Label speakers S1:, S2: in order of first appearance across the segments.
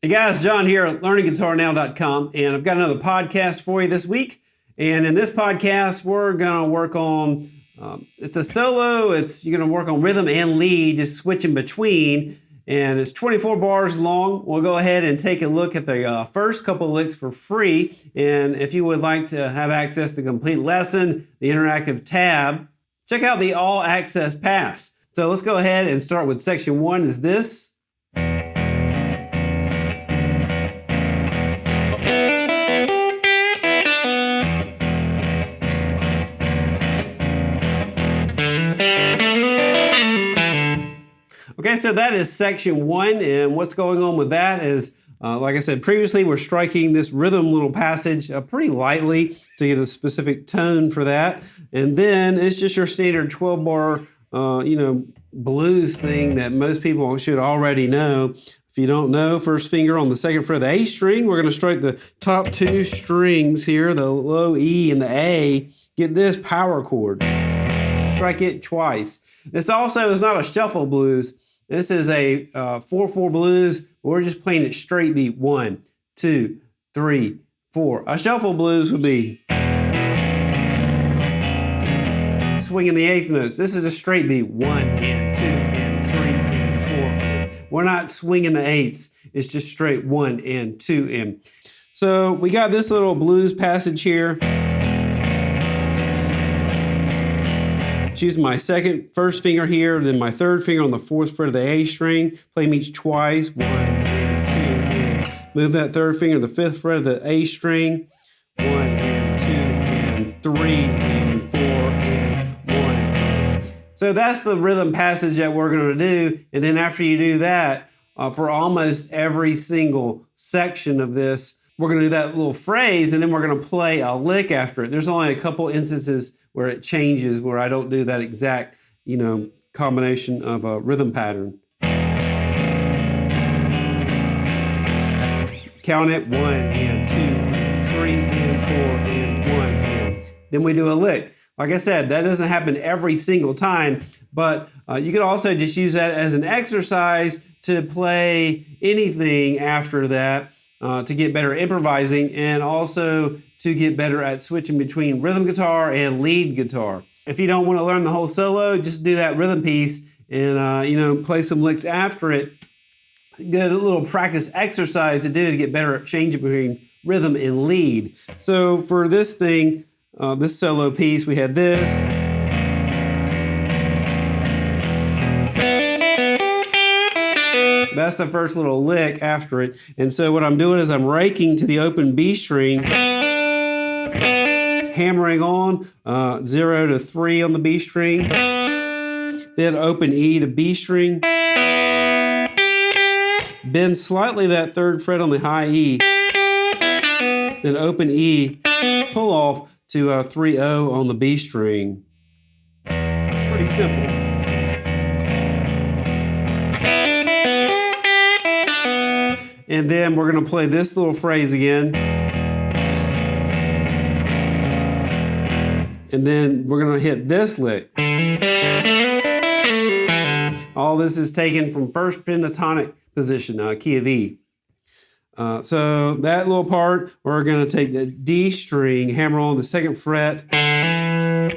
S1: Hey guys, John here at learningguitarnow.com, and I've got another podcast for you this week. And in this podcast, we're going to work on, it's a solo, you're going to work on rhythm and lead, just switching between, and it's 24 bars long. We'll go ahead and take a look at the first couple licks for free. And if you would like to have access to the complete lesson, the interactive tab, check out the All Access Pass. So let's go ahead and start with section 1 is this. Okay, so that is section 1, and what's going on with that is, like I said previously, we're striking this rhythm little passage pretty lightly to get a specific tone for that, and then it's just your standard 12-bar, blues thing that most people should already know. If you don't know, first finger on the second fret of the A string, we're going to strike the top 2 strings here, the low E and the A, get this power chord. Strike it twice. This also is not a shuffle blues. This is a 4/4 blues. We're just playing it straight beat. 1, 2, 3, 4. A shuffle blues would be swinging the 8th notes. This is a straight beat. 1 and 2 and 3 and 4. We're not swinging the 8s. It's just straight 1 and 2 and. So we got this little blues passage here. Choose my first finger here, then my third finger on the 4th fret of the A string. Play them each twice. 1 and 2 and. Move that third finger to the 5th fret of the A string. 1 and 2 and 3 and 4 and 1 and. So that's the rhythm passage that we're going to do. And then after you do that, for almost every single section of this, we're going to do that little phrase, and then we're going to play a lick after it. There's only a couple instances where it changes, where I don't do that exact, combination of a rhythm pattern. Count it 1 and 2 and 3 and 4 and 1 and. Then we do a lick. Like I said, that doesn't happen every single time, but you can also just use that as an exercise to play anything after that. To get better at improvising, and also to get better at switching between rhythm guitar and lead guitar. If you don't want to learn the whole solo, just do that rhythm piece and play some licks after it. Good little practice exercise to do to get better at changing between rhythm and lead. So for this thing, this solo piece, we had this. That's the first little lick after it. And so what I'm doing is I'm raking to the open B string, hammering on 0 to 3 on the B string, then open E to B string, bend slightly that 3rd fret on the high E, then open E, pull off to 3-0 on the B string. Pretty simple. And then we're going to play this little phrase again. And then we're going to hit this lick. All this is taken from first pentatonic position, key of E. So that little part, we're going to take the D string, hammer on the 2nd fret.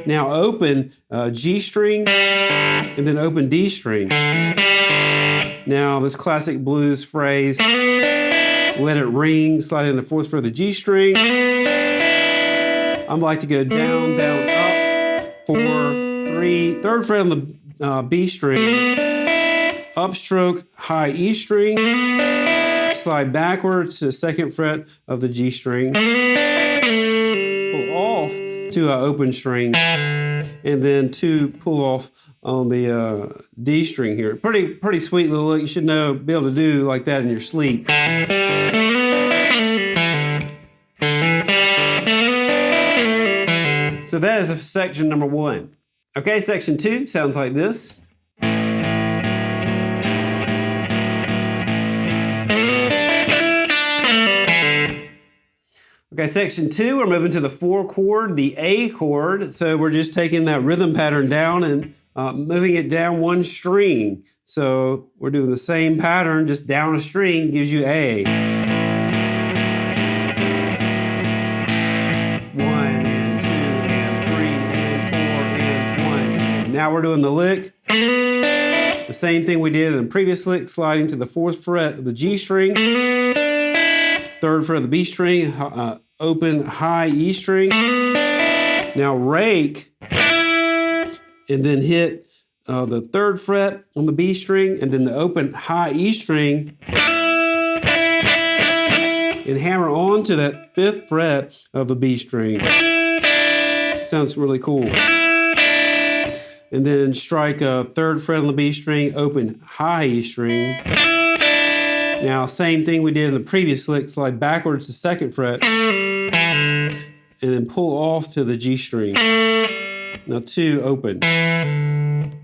S1: Now open G string, and then open D string. Now this classic blues phrase, let it ring, slide in the 4th fret of the G string. I'm like to go down, down, up, 4, 3, 3rd fret on the B string, upstroke, high E string, slide backwards to the 2nd fret of the G string, pull off to an open string, and then 2 pull off on the D string here. Pretty sweet little lick. You should be able to do like that in your sleep. So that is section number 1. Okay, section 2 sounds like this. Okay, section 2, we're moving to the 4 chord, the A chord. So we're just taking that rhythm pattern down and moving it down one string. So we're doing the same pattern, just down a string gives you A. 1 and 2 and 3 and 4 and 1. And now we're doing the lick. The same thing we did in the previous lick, sliding to the 4th fret of the G string, 3rd fret of the B string, open high E string. Now rake, and then hit the 3rd fret on the B string, and then the open high E string, and hammer on to that 5th fret of the B string. Sounds really cool. And then strike a 3rd fret on the B string, open high E string. Now, same thing we did in the previous lick, slide backwards to 2nd fret, and then pull off to the G string. Now 2, open.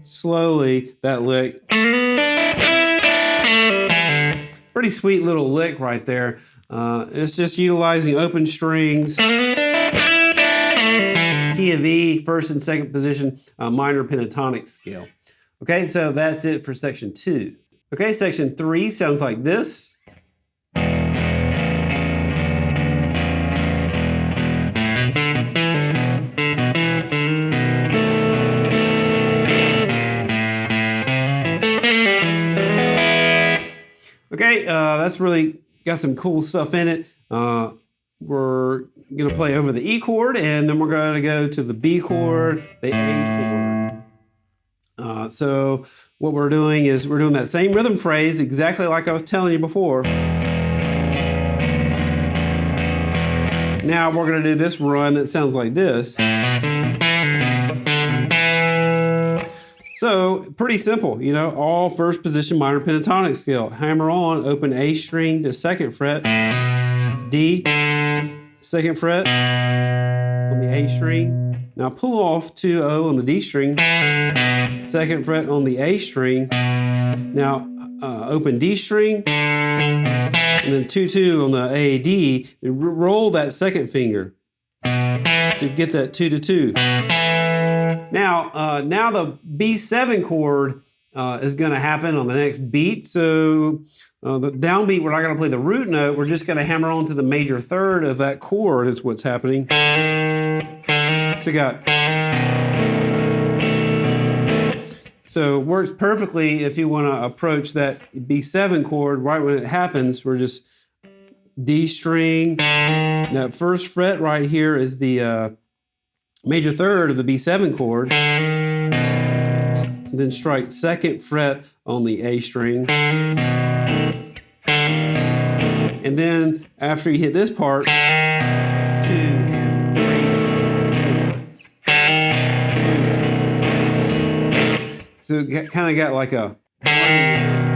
S1: Slowly, that lick. Pretty sweet little lick right there. It's just utilizing open strings. Key of E, 1st and 2nd position, minor pentatonic scale. Okay, so that's it for section 2. Okay, section 3 sounds like this. Okay, that's really got some cool stuff in it. We're going to play over the E chord, and then we're going to go to the B chord, the A chord. So what we're doing is we're doing that same rhythm phrase exactly like I was telling you before. Now we're going to do this run that sounds like this. So pretty simple, you know, all 1st position minor pentatonic scale. Hammer on, open A string to 2nd fret, D, 2nd fret on the A string. Now pull off 2 O on the D string, 2nd fret on the A string. Now open D string, and then 2-2 on the A D. Roll that 2nd finger to get that 2-2. Now the B7 chord is going to happen on the next beat. So the downbeat, we're not going to play the root note. We're just going to hammer on to the major 3rd of that chord is what's happening. So So it works perfectly if you want to approach that B7 chord right when it happens. We're just D string. That 1st fret right here is the major 3rd of the B7 chord. And then strike 2nd fret on the A string. And then after you hit this part, 2 and 3 and 4. So it kind of got like a 1 and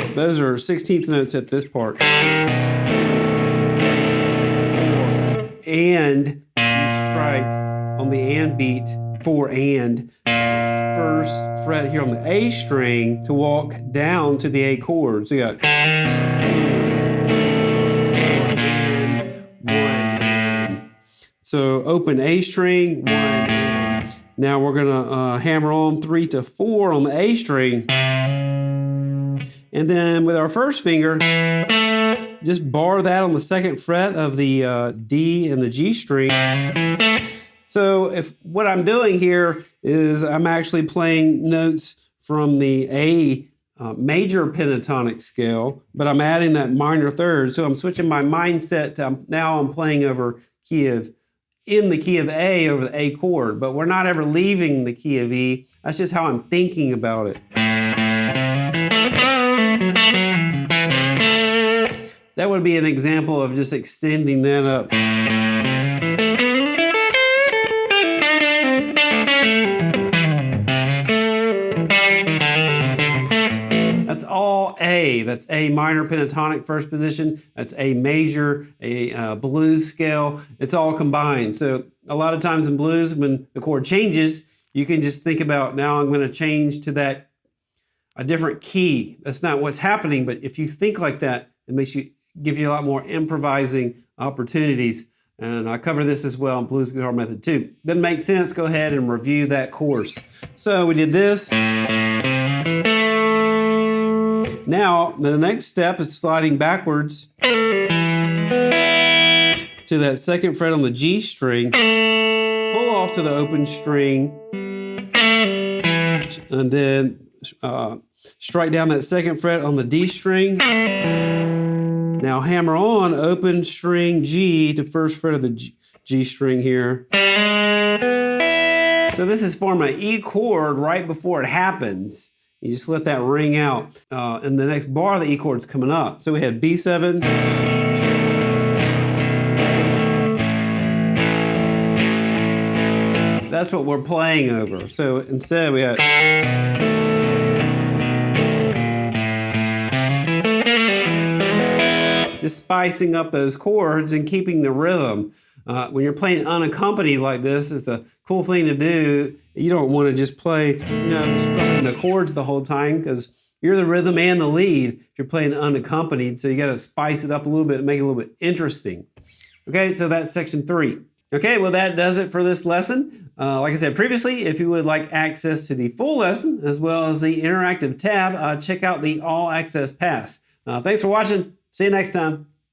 S1: 2. Those are 16th notes at this part. 2, 3, 4. And you strike on the and beat 4 and 1st fret here on the A string to walk down to the A chord. So you got 2 and 1 and. So open A string, 1 and. Now we're gonna hammer on 3 to 4 on the A string. And then with our 1st finger, just bar that on the 2nd fret of the D and the G string. So if what I'm doing here is I'm actually playing notes from the A major pentatonic scale, but I'm adding that minor 3rd. So I'm switching my mindset to now I'm playing over in the key of A over the A chord, but we're not ever leaving the key of E. That's just how I'm thinking about it. That would be an example of just extending that up. That's all A. That's A minor pentatonic 1st position. That's A major, a blues scale. It's all combined. So a lot of times in blues, when the chord changes, you can just think about, now I'm going to change to a different key. That's not what's happening, but if you think like that, it gives you a lot more improvising opportunities. And I cover this as well in Blues Guitar Method 2. Doesn't make sense, go ahead and review that course. So we did this. Now, the next step is sliding backwards to that second fret on the G string, pull off to the open string, and then strike down that second fret on the D string. Now hammer on open string G to first fret of the G string here. So this is forming an E chord right before it happens. You just let that ring out. And the next bar, the E chord's coming up. So we had B7. That's what we're playing over. So instead we had... just spicing up those chords and keeping the rhythm. When you're playing unaccompanied like this, it's a cool thing to do. You don't want to just play, strumming the chords the whole time because you're the rhythm and the lead if you're playing unaccompanied. So you got to spice it up a little bit and make it a little bit interesting. Okay, so that's section 3. Okay, well that does it for this lesson. Like I said previously, if you would like access to the full lesson as well as the interactive tab, check out the All Access Pass. Thanks for watching. See you next time.